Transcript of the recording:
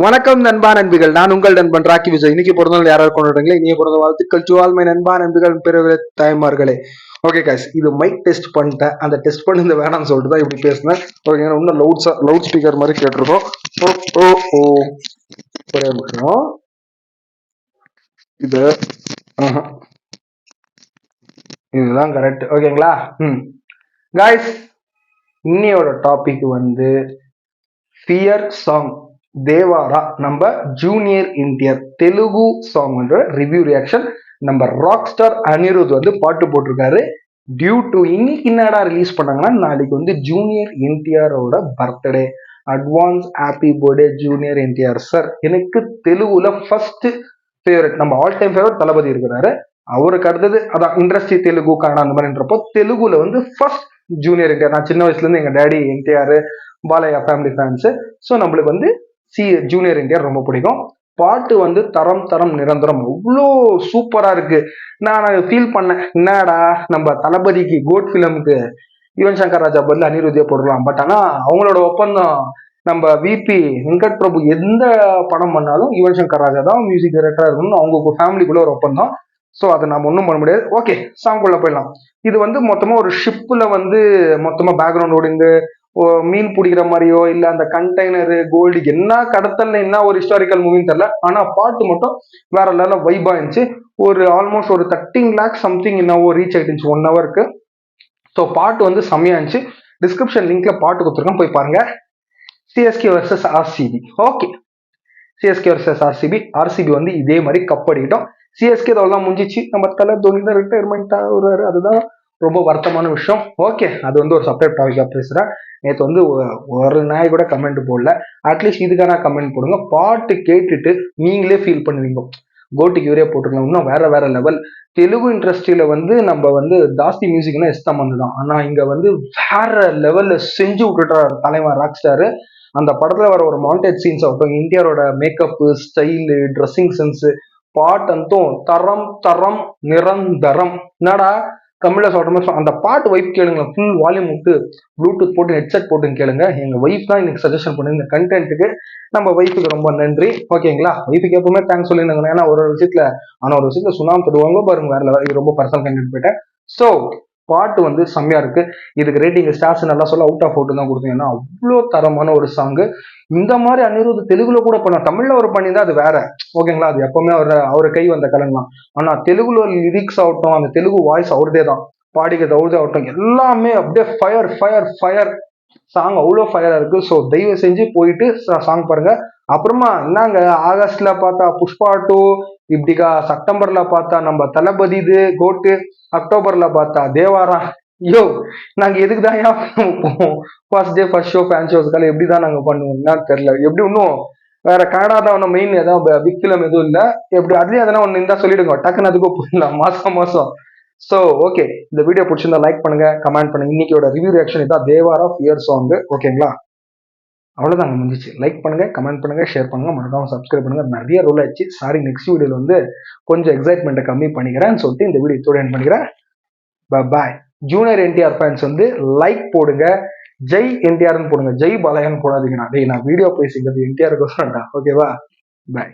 வணக்கம் நண்பா நண்பிகள், நான் உங்கள் நண்பன் ராக்கி விஜய். இன்னைக்கு பிறந்த நாள் யாராவது கொண்டாடுறீங்களா? இனிய பிறந்த வாழ்த்துக்கள் டு ஆல் மை நண்பா நண்பிகள், பிறகு தாய்மார்களே. ஓகே காய்ஸ், இது மைக் டெஸ்ட் பண்ணிட்டேன். அந்த டெஸ்ட் பண்ணி இந்த வேணாம்னு சொல்லிட்டு தான் இப்படி பேசினேன். ஓகே, இன்னும் லவுட் ஸ்பீக்கர் மாதிரி கேட்டிருக்கோம். ஓ ஓ ஒரே நிமிஷம். இது இதுதான் கரெக்ட். ஓகேங்களா? காய்ஸ், இன்னையோட டாபிக் வந்து ஃபியர் சாங் தேவாரா நம்ம junior NTR Telugu song review reaction. நம்ம ராக் ஸ்டார் அனிருத் வந்து பாட்டு போட்டிருக்காரு. டியூ டு இன்னைக்கு என்னடா ரிலீஸ் பண்ணாங்கன்னா, நாளைக்கு வந்து ஜூனியர் என்டிஆரோட birthday. Advance happy birthday junior NTR sir. எனக்கு தெலுங்குல ஃபர்ஸ்ட் ஃபேவரட், நம்ம ஆல் டைம் ஃபேவரட் தளபதி இருக்கிறாரு. அவருக்கு அடுத்தது அதான் இண்டஸ்ட்ரி தெலுங்கு கன்னடா அந்த மாதிரின்றப்போ தெலுங்குல வந்து ஃபர்ஸ்ட் ஜூனியர் என்டிஆர். நான் சின்ன வயசுல இருந்து எங்க daddy NTR Balayya family fans. So நம்மளுக்கு வந்து ஜூனியர் என்டிஆர் ரொம்ப பிடிக்கும். பாட்டு வந்து தரம் தரம் நிரந்தரம் அவ்வளோ சூப்பரா இருக்கு. நான் ஃபீல் பண்ணேன், என்னடா நம்ம தளபதிக்கு கோட் ஃபிலிமுக்கு யுவன் சங்கர் ராஜா பதில் அனிருத்தியா போடலாம். பட் ஆனா அவங்களோட ஒப்பந்தம் நம்ம விபி வெங்கட் பிரபு எந்த படம் பண்ணாலும் யுவன் சங்கர் ராஜா தான் மியூசிக் டைரக்டரா இருக்கணும்னு அவங்க ஃபேமிலிக்குள்ள ஒரு ஒப்பந்தம். ஸோ அதை நம்ம ஒன்றும் பண்ண முடியாது. ஓகே, சாங்குள்ள போயிடலாம். இது வந்து மொத்தமா ஒரு ஷிப்ல வந்து மொத்தமா பேக்ரவுண்ட் ஓடிந்து மீன் பிடிக்கிற மாதிரியோ இல்ல அந்த கண்டெய்னர் கோல்டு என்ன கடத்தல் என்ன ஒரு ஹிஸ்டாரிக்கல் மூவின்னு தெரியல. ஆனா பாட்டு மட்டும் வேற லெவலில் வைபா இருந்துச்சு. ஒரு ஆல்மோஸ்ட் ஒரு 13 lakhs சம்திங் என்னவோ ரீச் ஆயிடுச்சு 1 hourக்கு. ஸோ பாட்டு வந்து செம்மையா இருந்துச்சு. டிஸ்கிரிப்ஷன் லிங்க்ல பாட்டு கொடுத்துருக்கேன், போய் பாருங்க. CSK versus RCB. Okay, CSK versus RCB வந்து இதே மாதிரி கப் அடிக்கிட்டோம். சிஎஸ்கே இதெல்லாம் முடிஞ்சிச்சு. நம்ம தலை தோனி தான் ரிட்டையர்மெண்ட் ஆகுறாரு. அதுதான் ரொம்ப வருத்தமான விஷயம். ஓகே, அது வந்து ஒரு செப்பரேட் டாபிக்கா பேசுறேன். நேற்று வந்து ஒரு நாய் கூட கமெண்ட் போடல. அட்லீஸ்ட் இதுக்கான கமெண்ட் போடுங்க. பாட்டு கேட்டுட்டு நீங்களே ஃபீல் பண்ணுவீங்க, கோட்டிக்கு இவரே போட்டுருக்கலாம். இன்னும் வேற வேற லெவல். தெலுங்கு இண்டஸ்ட்ரியில வந்து நம்ம வந்து தாஸ்தி மியூசிக்னா எஸ்தம் தான். ஆனா இங்க வந்து வேற லெவல்ல செஞ்சு விட்டுட்டாரு தலைவன் ராக் ஸ்டாரு. அந்த படத்துல வர ஒரு மாண்டேஜ் சீன்ஸ் ஆகட்டும், இந்தியாவோட மேக்கப் ஸ்டைலு ட்ரெஸ்ஸிங் சென்ஸ், பாட்டந்தும் தரம் தரம் நிரந்தரம். என்னடா தமிழ்ல சொல்ற அந்த பாட்டு வைப் கேளுங்க. ஃபுல் வால்யூம் விட்டு ப்ளூடூத் போட்டு ஹெட்செட் போட்டு கேளுங்க. எங்க வைஃப் தான் எனக்கு சஜஷன் பண்ணி இந்த கண்டென்ட்டுக்கு. நம்ம வைஃபுக்கு ரொம்ப நன்றி. ஓகேங்களா? வைஃபுக்கு எப்பவுமே தேங்க்ஸ் சொல்லியிருந்தாங்க. ஏன்னா ஒரு விஷயத்துல சுனாம் தருவாங்க பாருங்க. வேற இது ரொம்ப பர்சனல் கண்டென்ட் போயிட்டேன். ஸோ பாட்டு வந்து செம்மையா இருக்கு. இதுக்கு ரேட்டிங் ஸ்டார்ஸ் நல்லா சொல்ல அவுட் ஆஃப் அவுட் தான் கொடுத்தீங்கன்னா அவ்வளோ தரமான ஒரு சாங்கு. இந்த மாதிரி அனிருத் தெலுங்குல கூட பண்ண, தமிழ்ல ஒரு பண்ணியிருந்தா அது வேற. ஓகேங்களா? அது எப்பவுமே அவரு கை வந்த கலங்கலாம். ஆனா தெலுங்குல லிரிக்ஸ் ஆகட்டும், அந்த தெலுங்கு வாய்ஸ் அவர்தே தான், பாடிக்கிறது அவர்தே ஆகட்டும், எல்லாமே அப்படியே ஃபயர் ஃபயர் ஃபயர். சாங் அவ்வளோ ஃபயரா இருக்கு. ஸோ தயவு செஞ்சு போயிட்டு சாங் பாருங்க. அப்புறமா என்னங்க, ஆகஸ்ட்ல பார்த்தா புஷ்பா 2, இப்படிக்கா செப்டம்பர்ல பார்த்தா நம்ம தளபதி இது கோட்டு, அக்டோபர்ல பார்த்தா தேவாரா. ஐயோ, நாங்க எதுக்குதான் first day first show fan ஷோஸ்க்கால எப்படிதான் நாங்க பண்ணுவோம்னா தெரியல. எப்படி இன்னும் வேற கனடா தான் மெயின் ஏதாவது பிக் ஃபிலிம் எதுவும் இல்லை. எப்படி அதுலயும் எதனா ஒன்று இருந்தா சொல்லிடுங்க, டக்குன்னு அதுக்கும் போயிடலாம் மாசம் மாசம். ஸோ ஓகே, இந்த வீடியோ பிடிச்சிருந்தா லைக் பண்ணுங்க, கமெண்ட் பண்ணுங்க. இன்னைக்கோட ரிவ்யூ ரியாக்ஷன் இதான் தேவாரா ஃபியர் சாங். ஓகேங்களா? அவ்வளோதாங்க முடிஞ்சிச்சு. லைக் பண்ணுங்க, கமெண்ட் பண்ணுங்க, ஷேர் பண்ணுங்க, மறக்காம சப்ஸ்கிரைப் பண்ணுங்க. நிறைய ரோல் ஆச்சு. சாரி, நெக்ஸ்ட் வீடியோல வந்து கொஞ்சம் எக்ஸைட்மெண்ட்டை கம்மி பண்ணிக்கிறேன்னு சொல்லிட்டு இந்த வீடியோ இதோட எண்ட் பண்ணிக்கிறேன். பாய். ஜூனியர் என்டிஆர் ஃபேன்ஸ் வந்து லைக் போடுங்க, ஜெய் என்டிஆர்னு போடுங்க, ஜெய் பாலையான்னு போடாதீங்கண்ணா. டேய், நான் வீடியோ பேசிக்கிறது என்டிஆருக்கு. ஓகேவா? பாய்.